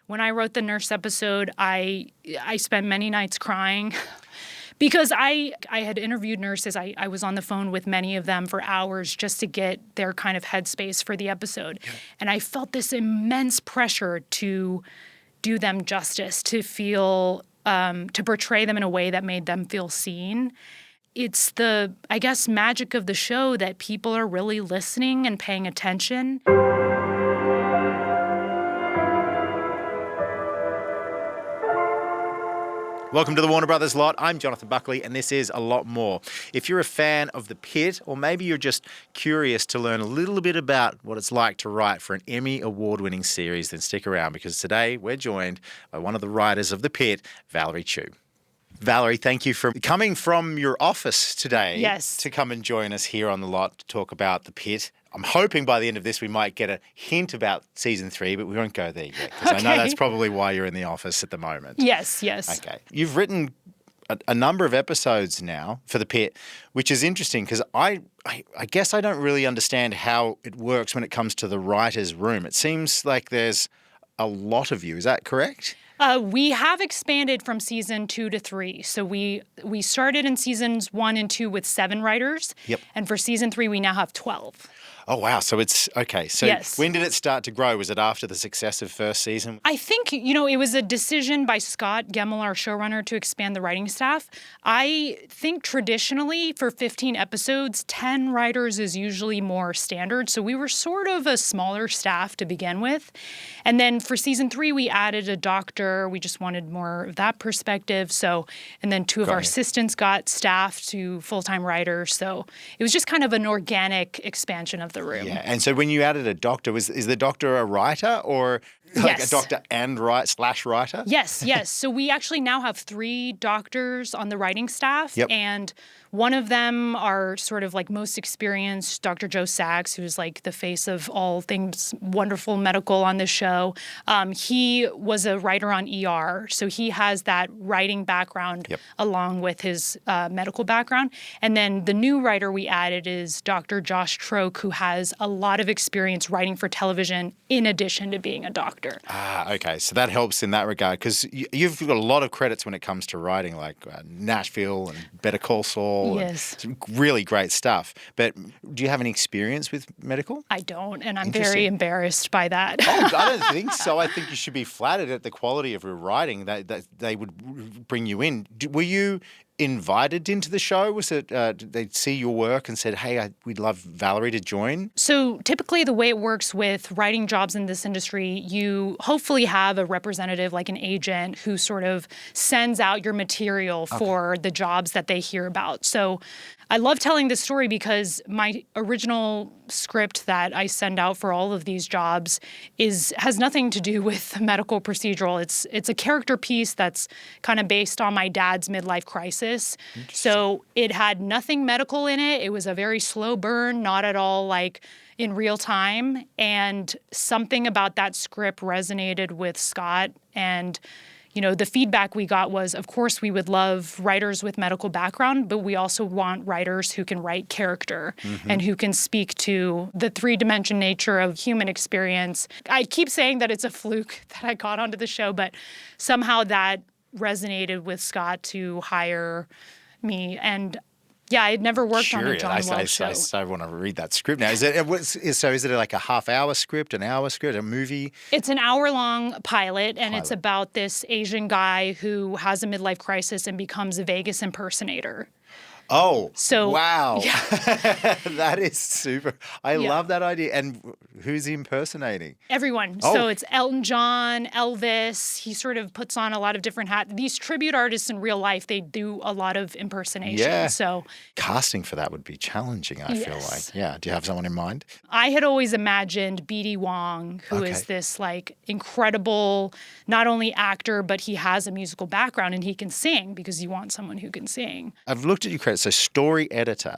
When I wrote the nurse episode, I spent many nights crying because I had interviewed nurses. I was on the phone with many of them for hours just to get their kind of headspace for the episode. Yeah. And I felt this immense pressure to do them justice, to feel, to portray them in a way that made them feel seen. It's the, I guess, magic of the show that people are really listening and paying attention. Welcome to the Warner Brothers Lot. I'm Jonathon Buckley, and this is A Lot More. If you're a fan of The Pitt, or maybe you're just curious to learn a little bit about what it's like to write for an Emmy award-winning series, then stick around, because today we're joined by one of the writers of The Pitt, Valerie Chu. Valerie, thank you for coming from your office today to come and join us here on The Lot to talk about The Pitt. I'm hoping by the end of this we might get a hint about season 3, but we won't go there yet, because I know that's probably why you're in the office at the moment. Yes. Okay. You've written a number of episodes now for The Pitt, which is interesting because I guess I don't really understand how it works when it comes to the writer's room. It seems like there's a lot of you. Is that correct? We have expanded from season 2 to 3. So we started in seasons 1 and 2 with 7 writers. Yep. And for season 3, we now have 12. Oh, wow. So it's okay. So when did it start to grow? Was it after the success of first season? I think, it was a decision by Scott Gemmell, our showrunner, to expand the writing staff. I think traditionally for 15 episodes, 10 writers is usually more standard. So we were sort of a smaller staff to begin with. And then for season 3, we added a doctor. We just wanted more of that perspective. And then 2 of our assistants got staffed to full-time writers. So it was just kind of an organic expansion of the room. Yeah, and so when you added a doctor, is the doctor a writer or like a doctor and writer? Yes. So we actually now have 3 doctors on the writing staff, and one of them, our sort of like most experienced, Dr. Joe Sachs, who's like the face of all things wonderful medical on this show. He was a writer on ER, so he has that writing background along with his medical background. And then the new writer we added is Dr. Josh Troke, who has a lot of experience writing for television in addition to being a doctor. Okay. So that helps in that regard because you've got a lot of credits when it comes to writing, like Nashville and Better Call Saul. Yes. And really great stuff. But do you have any experience with medical? I don't, and I'm very embarrassed by that. Oh, I don't think so. I think you should be flattered at the quality of your writing that they would bring you in. Were you invited into the show? Was it did they see your work and said, hey, we'd love Valerie to join? So typically the way it works with writing jobs in this industry, you hopefully have a representative like an agent who sort of sends out your material for the jobs that they hear about. So I love telling this story because my original script that I send out for all of these jobs has nothing to do with medical procedural. It's a character piece that's kind of based on my dad's midlife crisis. So it had nothing medical in it. It was a very slow burn, not at all like in real time. And something about that script resonated with Scott. And the feedback we got was, of course, we would love writers with medical background, but we also want writers who can write character and who can speak to the 3-dimension nature of human experience. I keep saying that it's a fluke that I got onto the show, but somehow that resonated with Scott to hire me. And I had never worked on a John Wells show. I want to read that script now. Is it like a half-hour script, an hour script, a movie? It's an hour-long pilot, and it's about this Asian guy who has a midlife crisis and becomes a Vegas impersonator. Oh, so, wow. Yeah. That is super. I love that idea. And who's he impersonating? Everyone. Oh. So it's Elton John, Elvis. He sort of puts on a lot of different hats. These tribute artists in real life, they do a lot of impersonation. Yeah. So casting for that would be challenging, I feel like. Yeah. Do you have someone in mind? I had always imagined B.D. Wong, who is this like incredible, not only actor, but he has a musical background and he can sing because you want someone who can sing. I've looked at your credits. So story editor.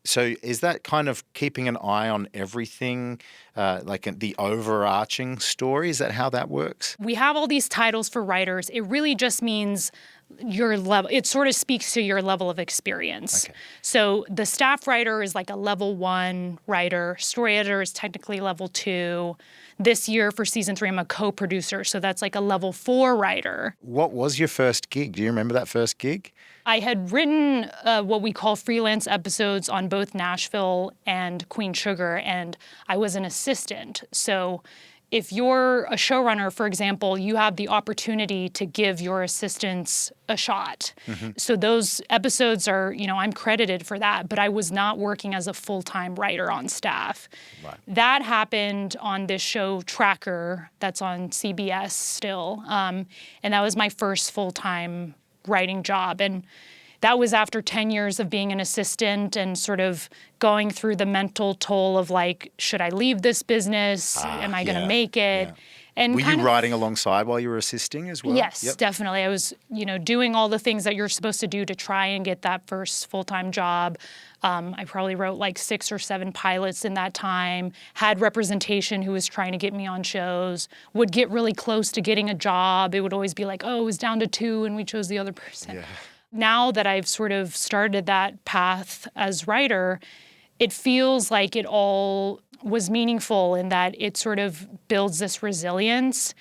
So is that kind of keeping an eye on everything, like the overarching story? Is that how that works? We have all these titles for writers. It really just means your level. It sort of speaks to your level of experience. Okay. So the staff writer is like a level 1 writer. Story editor is technically level 2. This year for season 3, I'm a co-producer, so that's like a level 4 writer. What was your first gig? Do you remember that first gig? I had written what we call freelance episodes on both Nashville and Queen Sugar, and I was an assistant. So if you're a showrunner, for example, you have the opportunity to give your assistants a shot. So those episodes are, I'm credited for that, but I was not working as a full-time writer on staff. Right. That happened on this show Tracker that's on CBS still, and that was my first full-time writing job. And that was after 10 years of being an assistant and sort of going through the mental toll of like, should I leave this business? Am I going to make it? Yeah. And Were you writing alongside while you were assisting as well? Yes, definitely. I was, doing all the things that you're supposed to do to try and get that first full-time job. I probably wrote like 6 or 7 pilots in that time, had representation who was trying to get me on shows, would get really close to getting a job. It would always be like, oh, it was down to 2 and we chose the other person. Yeah. Now that I've sort of started that path as writer, it feels like it all was meaningful in that it sort of builds this resilience.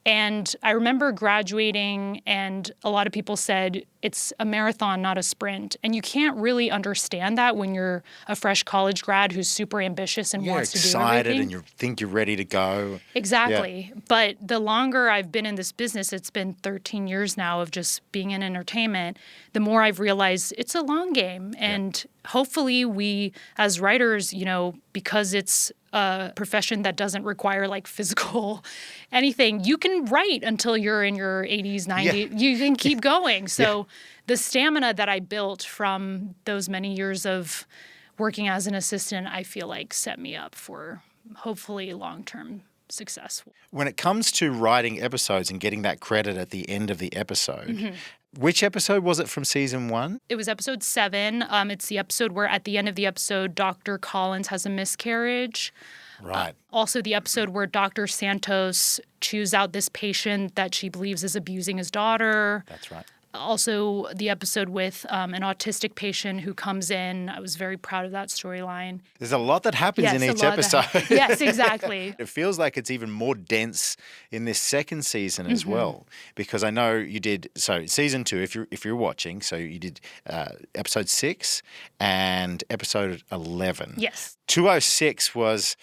And I remember graduating and a lot of people said it's a marathon, not a sprint. And you can't really understand that when you're a fresh college grad who's super ambitious and wants to do everything. You're excited and you think you're ready to go. Exactly. Yeah. But the longer I've been in this business, it's been 13 years now of just being in entertainment, the more I've realized it's a long game. And hopefully we, as writers, because it's a profession that doesn't require like physical anything, you can write until you're in your 80s, 90s. Yeah. You can keep going. So the stamina that I built from those many years of working as an assistant, I feel like set me up for hopefully long-term success. When it comes to writing episodes and getting that credit at the end of the episode, which episode was it from season 1? It was episode 7. It's the episode where at the end of the episode, Dr. Collins has a miscarriage. Right. Also the episode where Dr. Santos chews out this patient that she believes is abusing his daughter. That's right. Also the episode with an autistic patient who comes in. I was very proud of that storyline. There's a lot that happens in each episode. Yes, exactly. It feels like it's even more dense in this second season as well, because I know you did, so season 2, if you're watching, so you did episode 6 and episode 11. Yes. 206 was...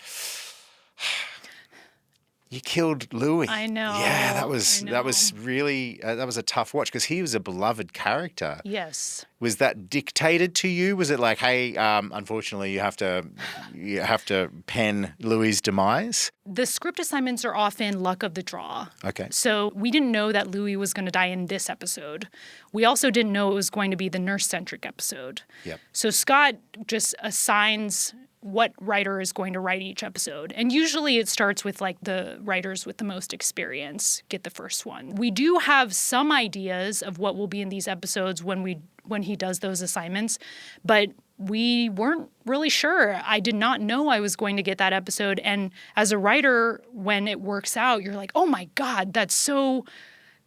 You killed Louis. I know. Yeah, that was really that was a tough watch because he was a beloved character. Yes. Was that dictated to you? Was it like, hey, unfortunately, you have to pen Louis' demise? The script assignments are often luck of the draw. Okay. So we didn't know that Louis was going to die in this episode. We also didn't know it was going to be the nurse-centric episode. Yep. So Scott just assigns what writer is going to write each episode. And usually it starts with like the writers with the most experience get the first one. We do have some ideas of what will be in these episodes when he does those assignments, but we weren't really sure. I did not know I was going to get that episode. And as a writer, when it works out, you're like, oh my God, that's so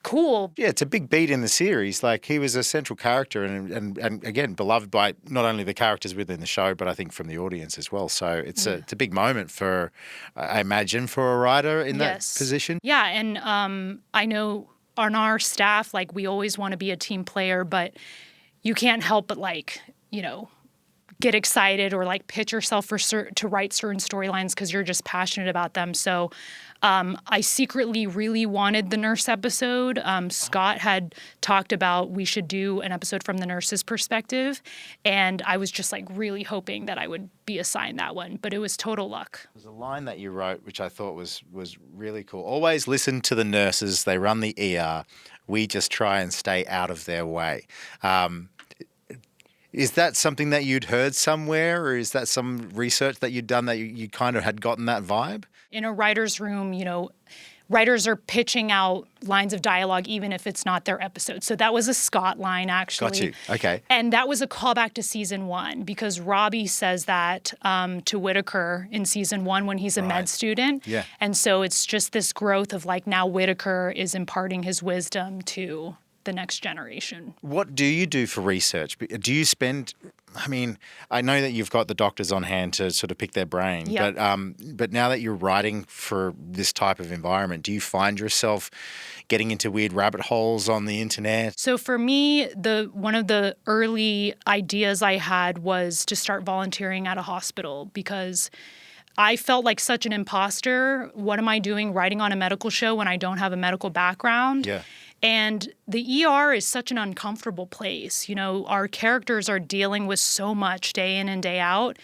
cool. Yeah, it's a big beat in the series. Like, he was a central character and again, beloved by not only the characters within the show, but I think from the audience as well. So it's a big moment for, I imagine, for a writer in that position. Yeah, and I know on our staff, like, we always want to be a team player, but you can't help but, like, get excited or like pitch yourself to write certain storylines because you're just passionate about them. So I secretly really wanted the nurse episode. Scott had talked about we should do an episode from the nurse's perspective, and I was just like really hoping that I would be assigned that one, but it was total luck. There's a line that you wrote which I thought was really cool. Always listen to the nurses. They run the ER. We just try and stay out of their way. Is that something that you'd heard somewhere, or is that some research that you'd done that you kind of had gotten that vibe? In a writer's room, writers are pitching out lines of dialogue even if it's not their episode. So that was a Scott line, actually. Got you. Okay. And that was a callback to season 1 because Robbie says that to Whitaker in season 1 when he's a med student. Yeah. And so it's just this growth of like now Whitaker is imparting his wisdom to the next generation. What do you do for research? Do you spend, I mean, I know that you've got the doctors on hand to sort of pick their brain, Yep. but now that you're writing for this type of environment, do you find yourself getting into weird rabbit holes on the internet? So for me, one of the early ideas I had was to start volunteering at a hospital because I felt like such an imposter. What am I doing writing on a medical show when I don't have a medical background? Yeah. And the ER is such an uncomfortable place. You know, our characters are dealing with so much day in and day out.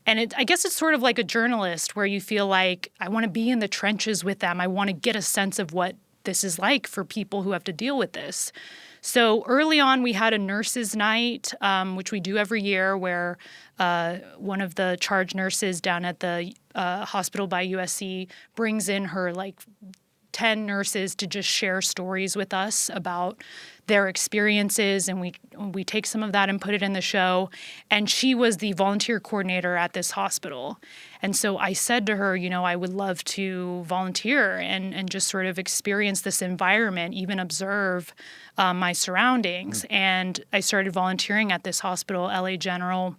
And I guess it's sort of like a journalist where you feel like I want to be in the trenches with them. I want to get a sense of what this is like for people who have to deal with this. So early on, we had a nurses' night, which we do every year, where one of the charge nurses down at the hospital by USC brings in her 10 nurses to just share stories with us about their experiences, and we take some of that and put it in the show. And she was the volunteer coordinator at this hospital. And so I said to her, you know, I would love to volunteer and just sort of experience this environment, even observe my surroundings. And I started volunteering at this hospital, LA General.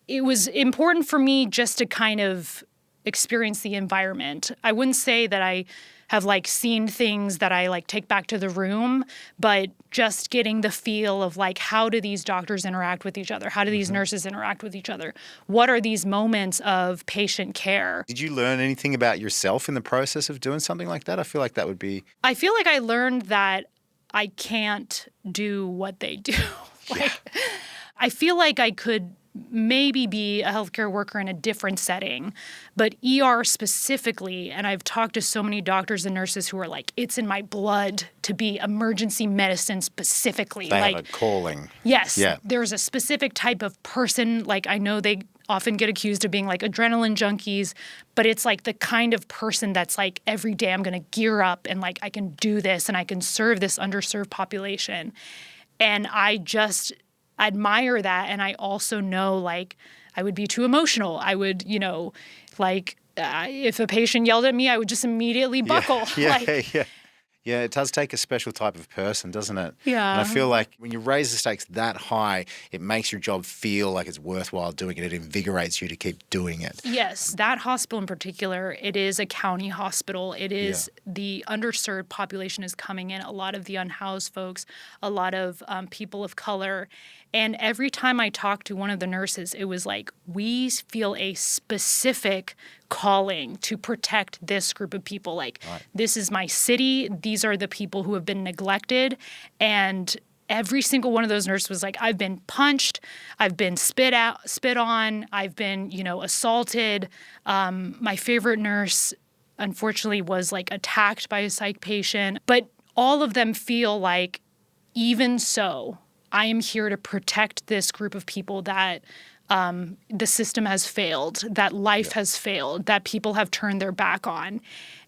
It was important for me just to kind of experience the environment. I wouldn't say that I have seen things that I take back to the room, but just getting the feel of how do these doctors interact with each other? How do these nurses interact with each other? What are these moments of patient care? Did you learn anything about yourself in the process of doing something like that? I feel like that would be... I feel like I learned that I can't do what they do. I feel like I could maybe be a healthcare worker in a different setting, but ER specifically, and I've talked to so many doctors and nurses who are like, it's in my blood to be emergency medicine specifically. They have a calling. Yes. Yeah. There's a specific type of person, I know they often get accused of being adrenaline junkies, but it's the kind of person that's every day I'm going to gear up and I can do this and I can serve this underserved population. And I just admire that. And I also know I would be too emotional. I would, if a patient yelled at me, I would just immediately buckle. Yeah, it does take a special type of person, doesn't it? Yeah. And I feel like when you raise the stakes that high, it makes your job feel like it's worthwhile doing it. It invigorates you to keep doing it. Yes, that hospital in particular, it is a county hospital. It is the underserved population is coming in, a lot of the unhoused folks, a lot of people of color. And every time I talked to one of the nurses, it was we feel a specific calling to protect this group of people. This is my city. These are the people who have been neglected. And every single one of those nurses was I've been punched, I've been spit on, I've been, assaulted. My favorite nurse, unfortunately, was attacked by a psych patient. But all of them feel even so, I am here to protect this group of people that the system has failed, that life has failed, that people have turned their back on.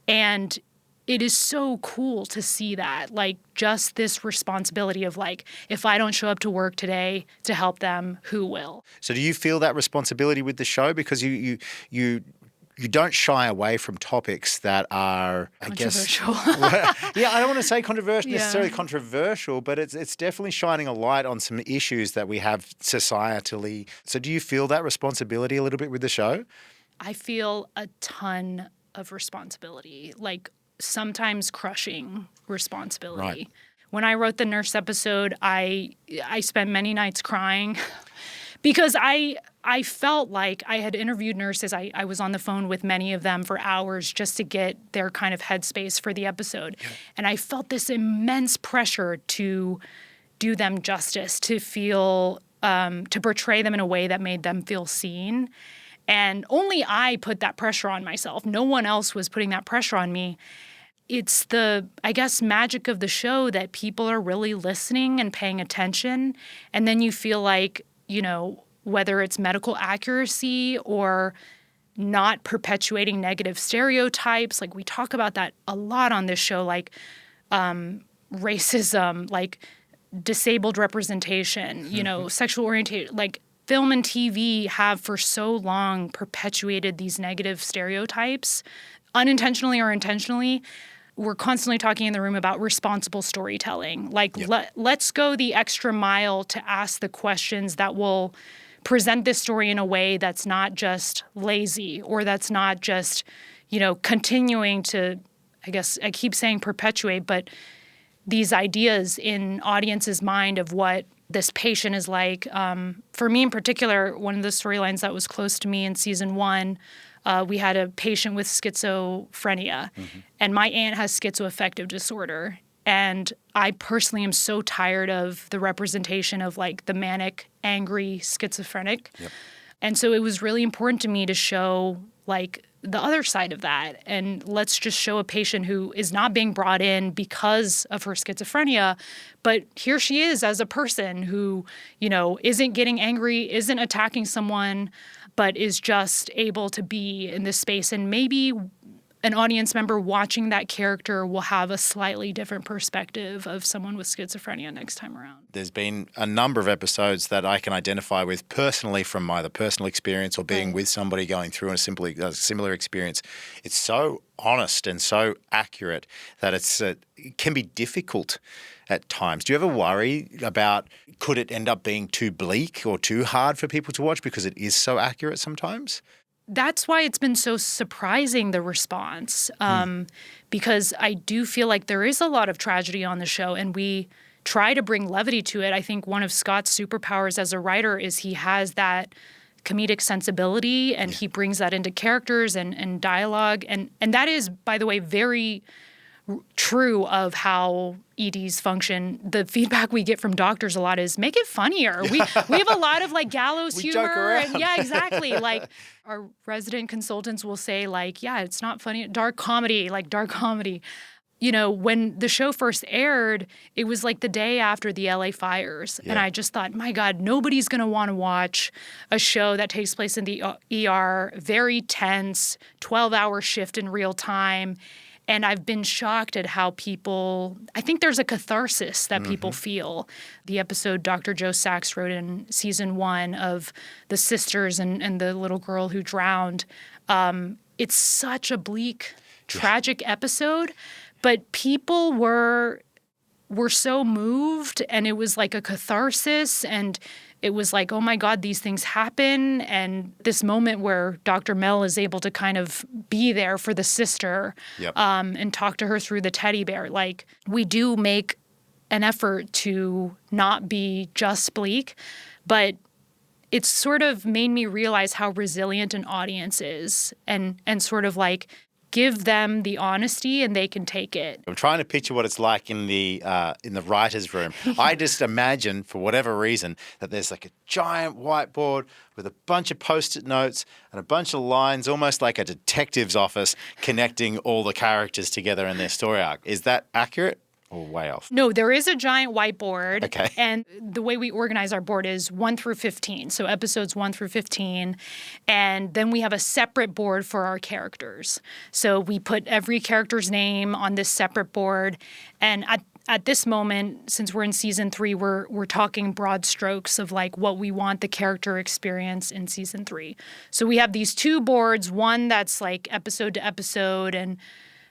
And it is so cool to see that, just this responsibility of if I don't show up to work today to help them, who will? So do you feel that responsibility with the show? Because you don't shy away from topics that are, I guess... Yeah, I don't want to say necessarily controversial, but it's definitely shining a light on some issues that we have societally. So do you feel that responsibility a little bit with the show? I feel a ton of responsibility, sometimes crushing responsibility. Right. When I wrote the nurse episode, I spent many nights crying because I felt like I had interviewed nurses. I was on the phone with many of them for hours just to get their kind of headspace for the episode. Yeah. And I felt this immense pressure to do them justice, to feel, to portray them in a way that made them feel seen. And only I put that pressure on myself. No one else was putting that pressure on me. It's the, I guess, magic of the show that people are really listening and paying attention. And then you feel whether it's medical accuracy or not perpetuating negative stereotypes. We talk about that a lot on this show, racism, disabled representation, sexual orientation. Film and TV have for so long perpetuated these negative stereotypes, unintentionally or intentionally. we're constantly talking in the room about responsible storytelling. Like, let's go the extra mile to ask the questions that will present this story in a way that's not just lazy, or that's not just, continuing to, I guess I keep saying perpetuate, but these ideas in audience's mind of what this patient is like. For me in particular, one of the storylines that was close to me in season 1, we had a patient with schizophrenia, and my aunt has schizoaffective disorder. And I personally am so tired of the representation of like the manic, angry schizophrenic. And so it was really important to me to show like the other side of that. And let's just show a patient who is not being brought in because of her schizophrenia, but here she is as a person who, isn't getting angry, isn't attacking someone, but is just able to be in this space. And maybe an audience member watching that character will have a slightly different perspective of someone with schizophrenia next time around. There's been a number of episodes that I can identify with personally from either personal experience or being with somebody going through a similar experience. It's so honest and so accurate that it can be difficult at times. Do you ever worry about could it end up being too bleak or too hard for people to watch because it is so accurate sometimes? That's why it's been so surprising, the response, because I do feel like there is a lot of tragedy on the show, and we try to bring levity to it. I think one of Scott's superpowers as a writer is he has that comedic sensibility, and he brings that into characters and dialogue. And that is, by the way, very true of how EDs function. The feedback we get from doctors a lot is make it funnier. We have a lot of like gallows humor. Joke around. Yeah, exactly. Like our resident consultants will say like, yeah, it's not funny. Dark comedy. When the show first aired, it was like the day after the LA fires. And I just thought, my God, nobody's going to want to watch a show that takes place in the ER, very tense, 12-hour shift in real time. And I've been shocked at how I think there's a catharsis that people feel. The episode Dr. Joe Sachs wrote in season 1 of the sisters and the little girl who drowned, it's such a bleak, tragic episode, but people were so moved, and it was like a catharsis, and it was like, oh my God, these things happen. And this moment where Dr. Mel is able to kind of be there for the sister and talk to her through the teddy bear. Like, we do make an effort to not be just bleak, but it's sort of made me realize how resilient an audience is, and sort of like give them the honesty and they can take it. I'm trying to picture what it's like in the writer's room. I just imagine, for whatever reason, that there's like a giant whiteboard with a bunch of Post-it notes and a bunch of lines, almost like a detective's office, connecting all the characters together in their story arc. Is that accurate? Or way off? No, there is a giant whiteboard. Okay. And the way we organize our board is 1 through 15. So episodes 1 through 15. And then we have a separate board for our characters. So we put every character's name on this separate board. And at this moment, since we're in season 3, we're talking broad strokes of like what we want the character experience in season 3. So we have these 2 boards, one that's like episode to episode, and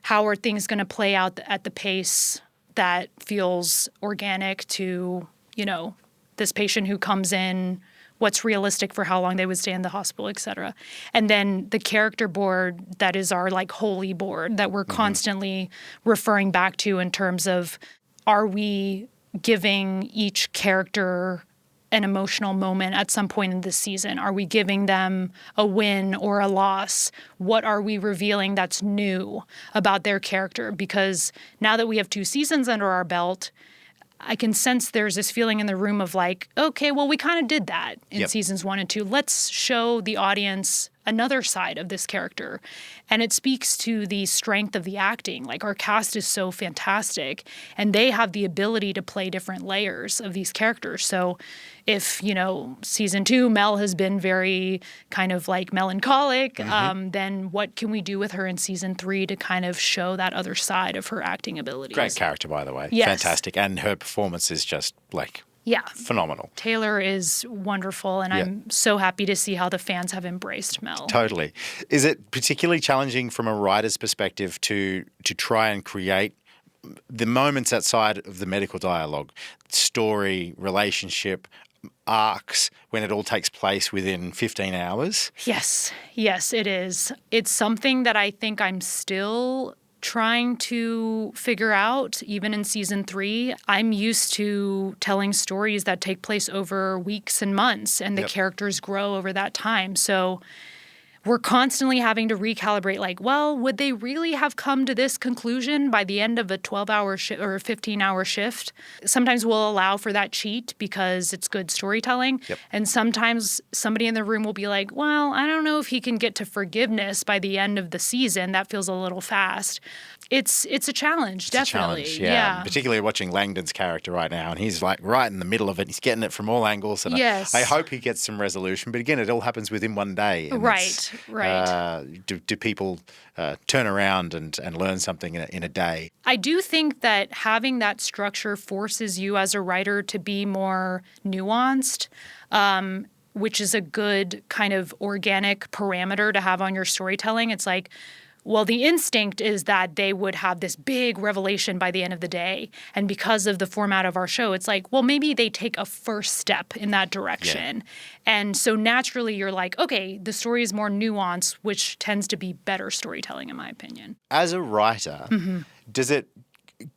how are things going to play out at the pace that feels organic to, this patient who comes in, what's realistic for how long they would stay in the hospital, et cetera. And then the character board that is our like holy board that we're constantly referring back to in terms of, are we giving each character an emotional moment at some point in this season? Are we giving them a win or a loss? What are we revealing that's new about their character? Because now that we have 2 seasons under our belt, I can sense there's this feeling in the room of like, okay, well, we kind of did that in seasons 1 and 2. Let's show the audience another side of this character. And it speaks to the strength of the acting. Like, our cast is so fantastic, and they have the ability to play different layers of these characters. So if, season 2, Mel has been very kind of like melancholic, then what can we do with her in season 3 to kind of show that other side of her acting abilities? Great character, by the way. Yes. Fantastic. And her performance is just like Yeah. Phenomenal. Taylor is wonderful, and I'm so happy to see how the fans have embraced Mel. Totally. Is it particularly challenging from a writer's perspective to try and create the moments outside of the medical dialogue, story, relationship, arcs, when it all takes place within 15 hours? Yes, it is. It's something that I think I'm still trying to figure out, even in season 3. I'm used to telling stories that take place over weeks and months, and the characters grow over that time. So we're constantly having to recalibrate, like, well, would they really have come to this conclusion by the end of a 12-hour or a 15-hour shift? Sometimes we'll allow for that cheat because it's good storytelling. And sometimes somebody in the room will be like, well, I don't know if he can get to forgiveness by the end of the season. That feels a little fast. It's a challenge, definitely. It's a challenge, yeah. Particularly watching Langdon's character right now, and he's like right in the middle of it. He's getting it from all angles, and I hope he gets some resolution. But again, it all happens within one day. And right. Do people turn around and learn something in a day? I do think that having that structure forces you as a writer to be more nuanced, which is a good kind of organic parameter to have on your storytelling. It's like, well, the instinct is that they would have this big revelation by the end of the day. And because of the format of our show, it's like, well, maybe they take a first step in that direction. And so naturally you're like, okay, the story is more nuanced, which tends to be better storytelling, in my opinion. As a writer,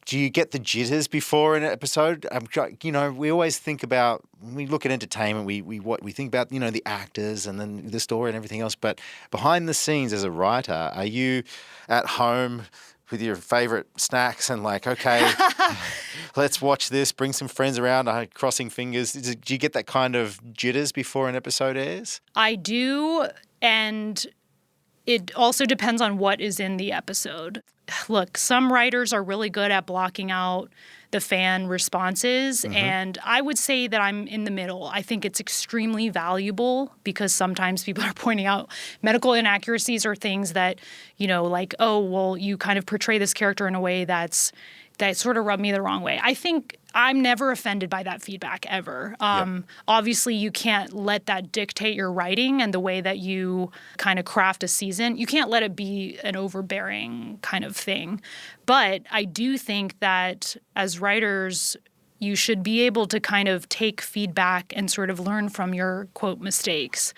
do you get the jitters before an episode? We always think about, when we look at entertainment, we think about, the actors and then the story and everything else. But behind the scenes as a writer, are you at home with your favorite snacks and like, okay, let's watch this, bring some friends around, crossing fingers? Do you get that kind of jitters before an episode airs? I do, and it also depends on what is in the episode. Look, some writers are really good at blocking out the fan responses, and I would say that I'm in the middle. I think it's extremely valuable because sometimes people are pointing out medical inaccuracies or things that, like, oh, well, you kind of portray this character in a way that sort of rubbed me the wrong way. I think I'm never offended by that feedback ever. Obviously, you can't let that dictate your writing and the way that you kind of craft a season. You can't let it be an overbearing kind of thing. But I do think that as writers, you should be able to kind of take feedback and sort of learn from your, quote, mistakes.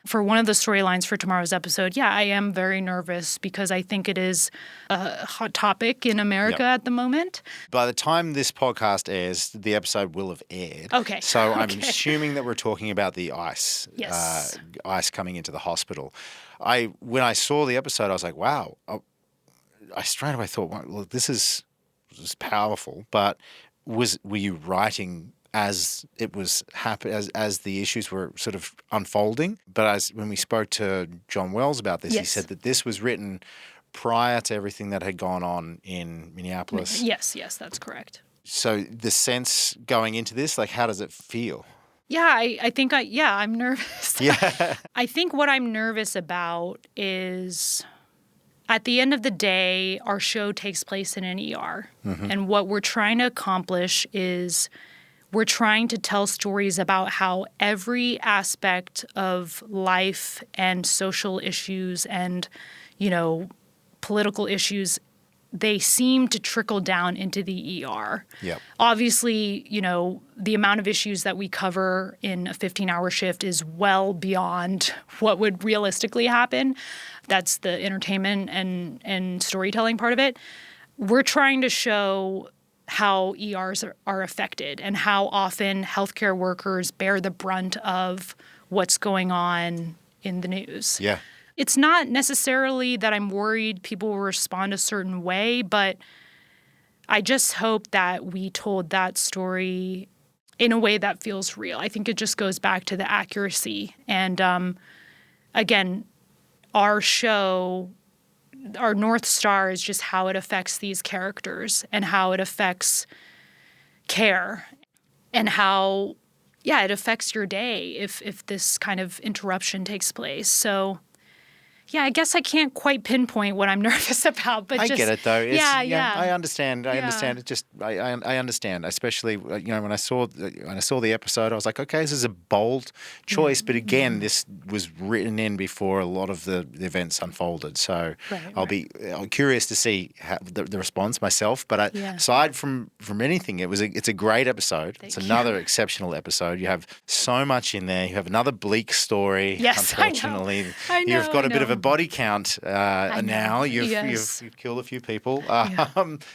For one of the storylines for tomorrow's episode, I am very nervous because I think it is a hot topic in America at the moment. By the time this podcast airs, the episode will have aired. Okay. So I'm assuming that we're talking about the ice. Yes. Ice coming into the hospital. When I saw the episode, I was like, wow. I straight away thought, well, this is powerful. But were you writing as it was as the issues were sort of unfolding? But when we spoke to John Wells about this, he said that this was written prior to everything that had gone on in Minneapolis. Yes, that's correct. So the sense going into this, like, how does it feel? Yeah, I think I'm nervous. Yeah. I think what I'm nervous about is, at the end of the day, our show takes place in an ER. And what we're trying to accomplish is we're trying to tell stories about how every aspect of life and social issues and, political issues, they seem to trickle down into the ER. Yep. Obviously, the amount of issues that we cover in a 15-hour shift is well beyond what would realistically happen. That's the entertainment and storytelling part of it. We're trying to show how ERs are affected and how often healthcare workers bear the brunt of what's going on in the news. Yeah. It's not necessarily that I'm worried people will respond a certain way, but I just hope that we told that story in a way that feels real. I think it just goes back to the accuracy. And again, our show, our North Star is just how it affects these characters and how it affects care and how, it affects your day if this kind of interruption takes place. So, Yeah, I guess I can't quite pinpoint what I'm nervous about, but I just get it though. yeah. I understand. I Yeah. understand. It just I understand. Especially when I saw the episode, I was like, okay, this is a bold choice. But again, this was written in before a lot of the events unfolded. So I'll be curious to see how the response myself. But aside from anything, it's a great episode. It's another exceptional episode. You have so much in there. You have another bleak story. Yes, unfortunately, I know. you've got a bit of a body count now. You've killed a few people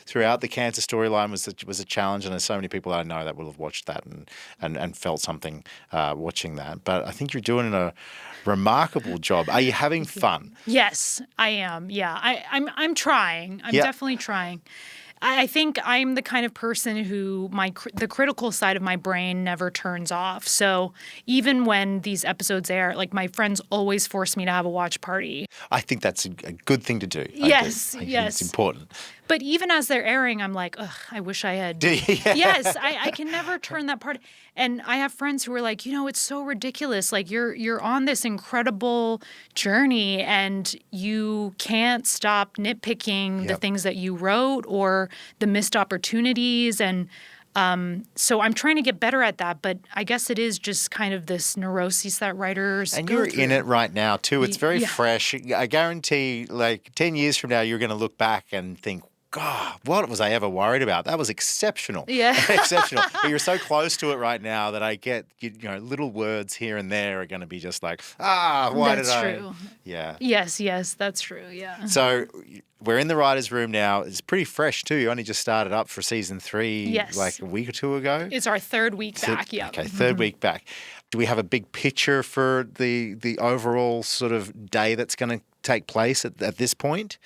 throughout. The cancer storyline was a challenge, and there's so many people I know that will have watched that and felt something watching that. But I think you're doing a remarkable job. Are you having fun? Yes, I am. Yeah, I'm trying. I'm definitely trying. I think I'm the kind of person who the critical side of my brain never turns off. So even when these episodes air, like my friends always force me to have a watch party. I think that's a good thing to do. Yes. It's important. But even as they're airing, I'm like, ugh, I wish I had. Yes, I can never turn that part. And I have friends who are like, it's so ridiculous. Like you're on this incredible journey and you can't stop nitpicking the things that you wrote or the missed opportunities. And so I'm trying to get better at that. But I guess it is just kind of this neuroses that writers And go you're through. in it right now too. It's very fresh. I guarantee, like 10 years from now, you're going to look back and think, God, what was I ever worried about? That was exceptional. Yeah. Exceptional. But you're so close to it right now that I get, little words here and there are going to be just like, why did I? That's true. Yeah. Yes, that's true. Yeah. So we're in the writer's room now. It's pretty fresh too. You only just started up for season 3 like a week or two ago. It's our third week back. Yeah. Okay, third week back. Do we have a big picture for the overall sort of day that's going to take place at this point?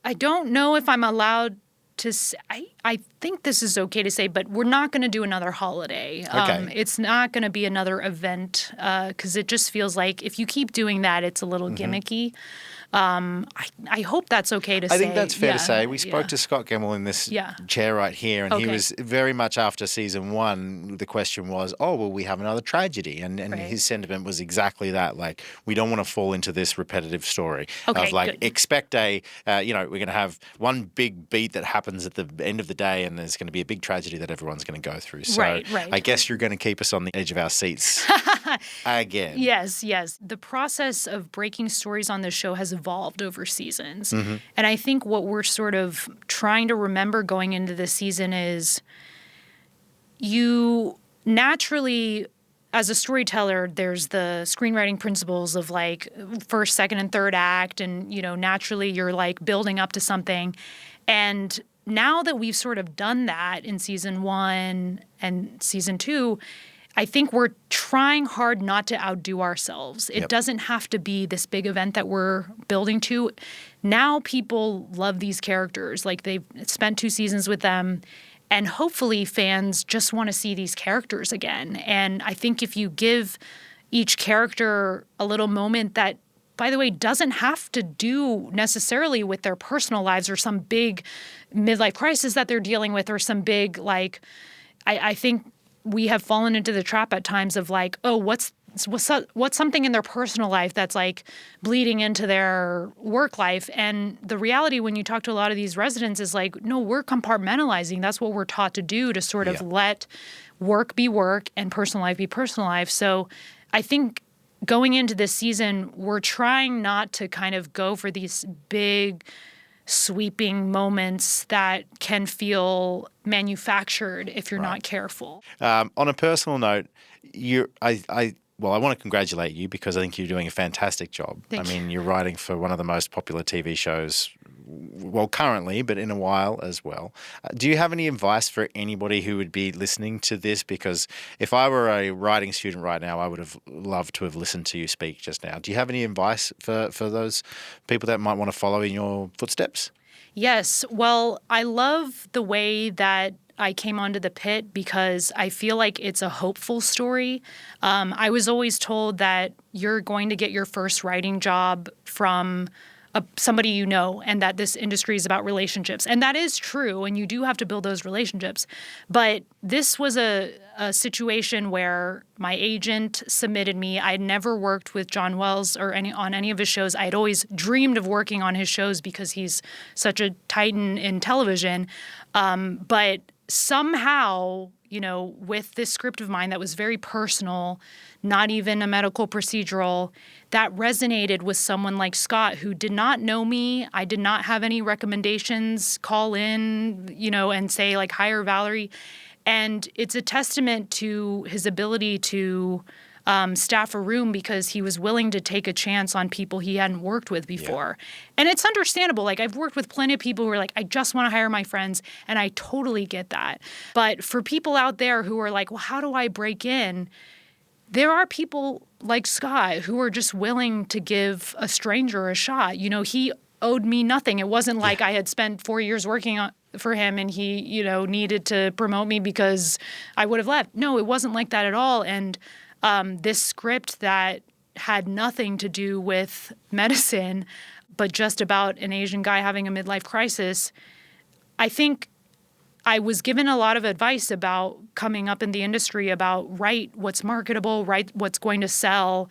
I don't know if I'm allowed to say, I think this is okay to say, but we're not going to do another holiday. Okay. It's not going to be another event because it just feels like if you keep doing that, it's a little gimmicky. I hope that's okay to say. I think that's fair to say. We spoke to Scott Gemmell in this chair right here, and he was very much after season 1. The question was, will we have another tragedy? And his sentiment was exactly that. Like, we don't want to fall into this repetitive story of like, expect we're going to have one big beat that happens at the end of the day, and there's going to be a big tragedy that everyone's going to go through. So I guess you're going to keep us on the edge of our seats again. Yes. The process of breaking stories on this show has evolved over seasons. And I think what we're sort of trying to remember going into this season is you naturally, as a storyteller, there's the screenwriting principles of like first, second, and third act. And, naturally you're like building up to something. And now that we've sort of done that in season 1 and season 2, I think we're trying hard not to outdo ourselves. It doesn't have to be this big event that we're building to. Now people love these characters. Like they've spent 2 seasons with them. And hopefully fans just want to see these characters again. And I think if you give each character a little moment that, by the way, doesn't have to do necessarily with their personal lives or some big midlife crisis that they're dealing with or some big, like, I think we have fallen into the trap at times of like, what's something in their personal life that's like bleeding into their work life. And the reality when you talk to a lot of these residents is like, no, we're compartmentalizing. That's what we're taught to do, to sort of let work be work and personal life be personal life. So I think going into this season, we're trying not to kind of go for these big sweeping moments that can feel manufactured if you're not careful. On a personal note, I want to congratulate you because I think you're doing a fantastic job. Thank you. You're writing for one of the most popular TV shows, well, currently, but in a while as well. Do you have any advice for anybody who would be listening to this? Because if I were a writing student right now, I would have loved to have listened to you speak just now. Do you have any advice for those people that might want to follow in your footsteps? Yes. Well, I love the way that I came onto the Pitt because I feel like it's a hopeful story. I was always told that you're going to get your first writing job from somebody you know, and that this industry is about relationships. And that is true, and you do have to build those relationships. But this was a situation where my agent submitted me. I'd never worked with John Wells or on any of his shows. I had always dreamed of working on his shows because he's such a titan in television. But somehow, with this script of mine that was very personal, not even a medical procedural, that resonated with someone like Scott, who did not know me. I did not have any recommendations call in, and say like, hire Valerie. And it's a testament to his ability to staff a room because he was willing to take a chance on people he hadn't worked with before. Yeah. And it's understandable. Like, I've worked with plenty of people who are like, I just want to hire my friends, and I totally get that. But for people out there who are like, well, how do I break in? There are people like Scott who are just willing to give a stranger a shot. He owed me nothing. It wasn't like I had spent 4 years working for him and he, needed to promote me because I would have left. No, it wasn't like that at all. And this script that had nothing to do with medicine, but just about an Asian guy having a midlife crisis, I think I was given a lot of advice about coming up in the industry about write what's marketable, write what's going to sell,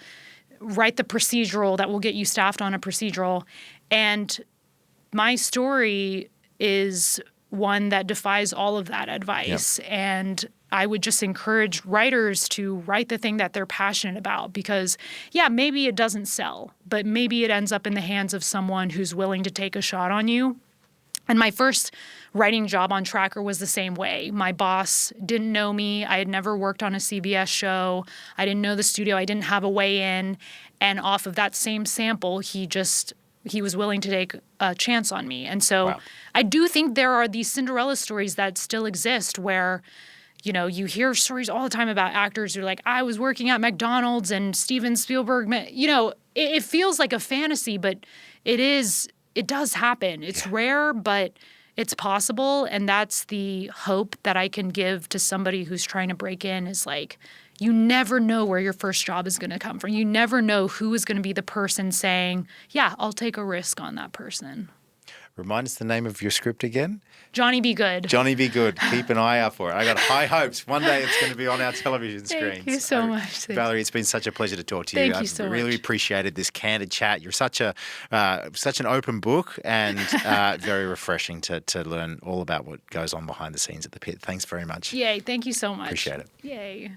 write the procedural that will get you staffed on a procedural. And my story is one that defies all of that advice. Yep. And I would just encourage writers to write the thing that they're passionate about because, maybe it doesn't sell, but maybe it ends up in the hands of someone who's willing to take a shot on you. And my first writing job on Tracker was the same way. My boss didn't know me. I had never worked on a CBS show. I didn't know the studio. I didn't have a way in. And off of that same sample, he was willing to take a chance on me. And so I do think there are these Cinderella stories that still exist where, you hear stories all the time about actors who are like, I was working at McDonald's and Steven Spielberg, it feels like a fantasy, but it does happen. It's rare, but it's possible. And that's the hope that I can give to somebody who's trying to break in is like, you never know where your first job is going to come from. You never know who is going to be the person saying, I'll take a risk on that person. Remind us the name of your script again. Johnny Be Good. Johnny Be Good. Keep an eye out for it. I got high hopes. One day it's going to be on our television screens. Thank you so much. Valerie, it's been such a pleasure to talk to you. Thank you so much. I really appreciated this candid chat. You're such an open book and very refreshing to learn all about what goes on behind the scenes at the Pitt. Thanks very much. Yay. Thank you so much. Appreciate it. Yay.